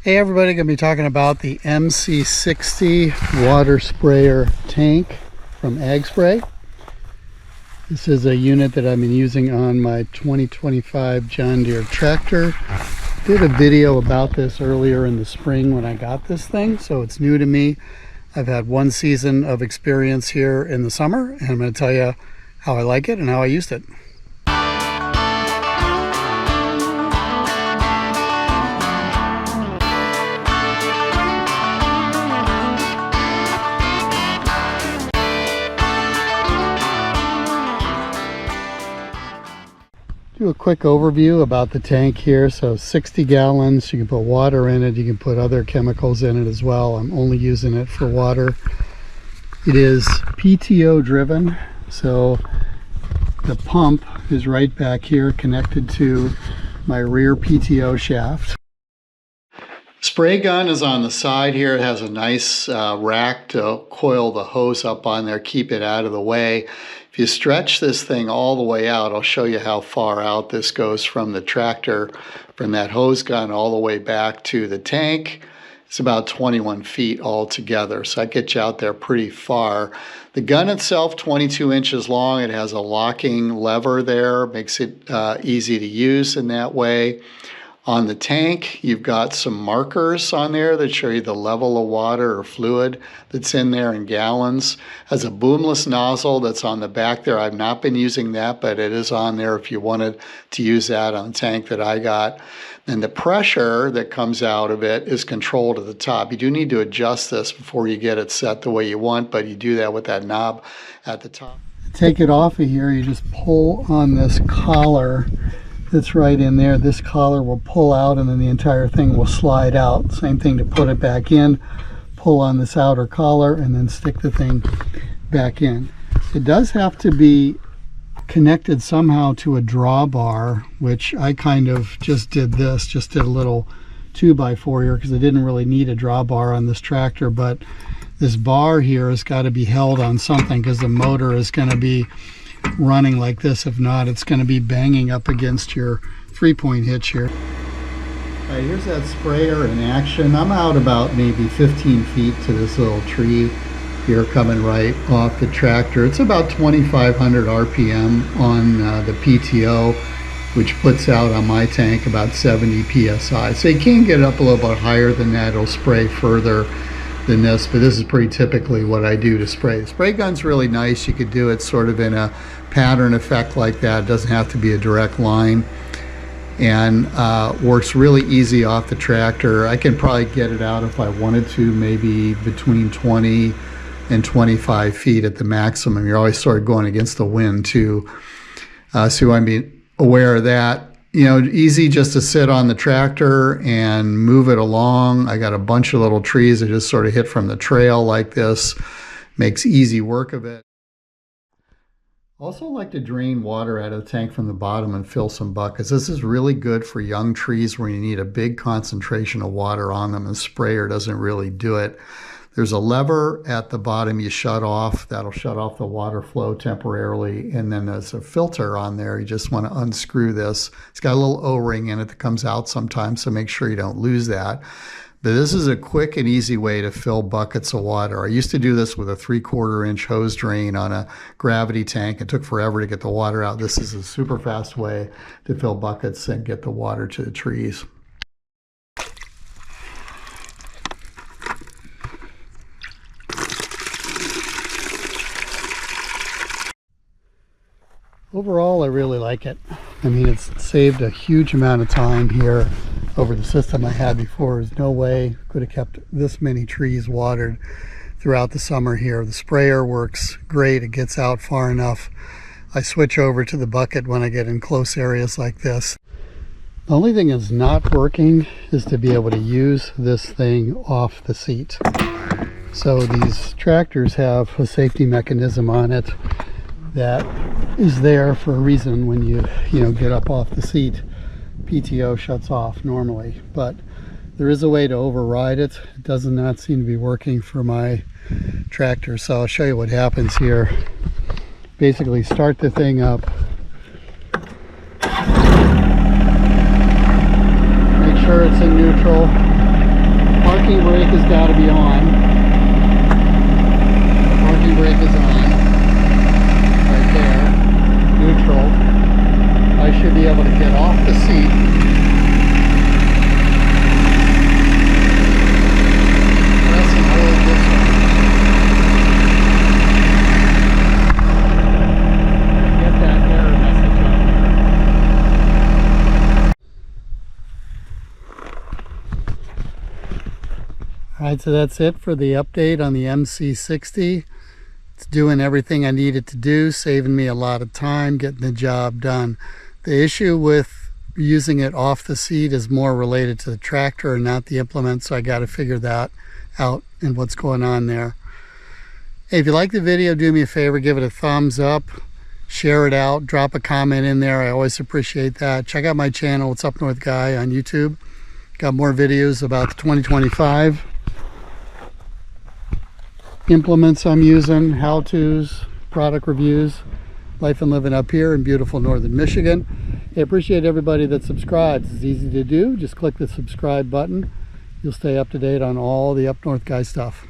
Hey everybody, going to be talking about the MC60 water sprayer tank from Ag Spray. This is a unit that I've been using on my 2025 John Deere tractor. Did a video about this earlier in the spring when I got this thing, so it's new to me. I've had one season of experience here in the summer, and I'm going to tell you how I like it and how I used it. Do a quick overview about the tank here. So 60 gallons, you can put water in it, you can put other chemicals in it as well. I'm only using it for water. It is PTO driven, so the pump is right back here connected to my rear PTO shaft. Spray gun is on the side here. It has a nice rack to coil the hose up on there, keep it out of the way. If you stretch this thing all the way out, I'll show you how far out this goes from the tractor, from that hose gun all the way back to the tank. It's about 21 feet altogether, so that gets you out there pretty far. The gun itself, 22 inches long. It has a locking lever there, makes it easy to use in that way. On the tank, you've got some markers on there that show you the level of water or fluid that's in there in gallons. Has a boomless nozzle that's on the back there. I've not been using that, but it is on there if you wanted to use that on the tank that I got. And the pressure that comes out of it is controlled at the top. You do need to adjust this before you get it set the way you want, but you do that with that knob at the top. Take it off of here, you just pull on this collar that's right in there. This collar will pull out and then the entire thing will slide out. Same thing to put it back in. Pull on this outer collar and then stick the thing back in. It does have to be connected somehow to a drawbar, which I kind of just did this, just did a little 2x4 here because I didn't really need a drawbar on this tractor, but this bar here has got to be held on something because the motor is going to be running like this. If not, it's going to be banging up against your 3-point hitch here. All right, here's that sprayer in action. I'm out about maybe 15 feet to this little tree here coming right off the tractor. It's about 2,500 RPM on the PTO, which puts out on my tank about 70 PSI. So you can get it up a little bit higher than that. It'll spray further than this, but this is pretty typically what I do to spray. The spray gun's really nice. You could do it sort of in a pattern effect like that. It doesn't have to be a direct line, and works really easy off the tractor. I can probably get it out if I wanted to, maybe between 20 and 25 feet at the maximum. You're always sort of going against the wind too, so I'm being aware of that. You know, easy just to sit on the tractor and move it along. I got a bunch of little trees that just sort of hit from the trail like this. Makes easy work of it. Also like to drain water out of the tank from the bottom and fill some buckets. This is really good for young trees where you need a big concentration of water on them, and the sprayer doesn't really do it. There's a lever at the bottom you shut off. That'll shut off the water flow temporarily. And then there's a filter on there. You just want to unscrew this. It's got a little O-ring in it that comes out sometimes, so make sure you don't lose that. But this is a quick and easy way to fill buckets of water. I used to do this with a 3/4 inch hose drain on a gravity tank. It took forever to get the water out. This is a super fast way to fill buckets and get the water to the trees. Overall, I really like it. I mean, it's saved a huge amount of time here over the system I had before. There's no way I could have kept this many trees watered throughout the summer here. The sprayer works great. It gets out far enough. I switch over to the bucket when I get in close areas like this. The only thing that's not working is to be able to use this thing off the seat. So these tractors have a safety mechanism on it that is there for a reason. When you get up off the seat, PTO shuts off normally, but there is a way to override it. It does not seem to be working for my tractor, so I'll show you what happens here. Basically start the thing up, make sure it's in neutral, parking brake has got to be on. The parking brake is on. Right there. Neutral. I should be able to get off the seat. Press and hold this one. Get that error message on there. Alright, so that's it for the update on the MC60. It's doing everything I need it to do, saving me a lot of time, getting the job done. The issue with using it off the seat is more related to the tractor and not the implement, so I got to figure that out and what's going on there. Hey, if you like the video, do me a favor, give it a thumbs up, share it out, drop a comment in there. I always appreciate that. Check out my channel, it's Up North Guy on YouTube. Got more videos about the 2025 implements I'm using, how-tos, product reviews, life and living up here in beautiful northern Michigan. I appreciate everybody that subscribes. It's easy to do. Just click the subscribe button. You'll stay up to date on all the Up North Guy stuff.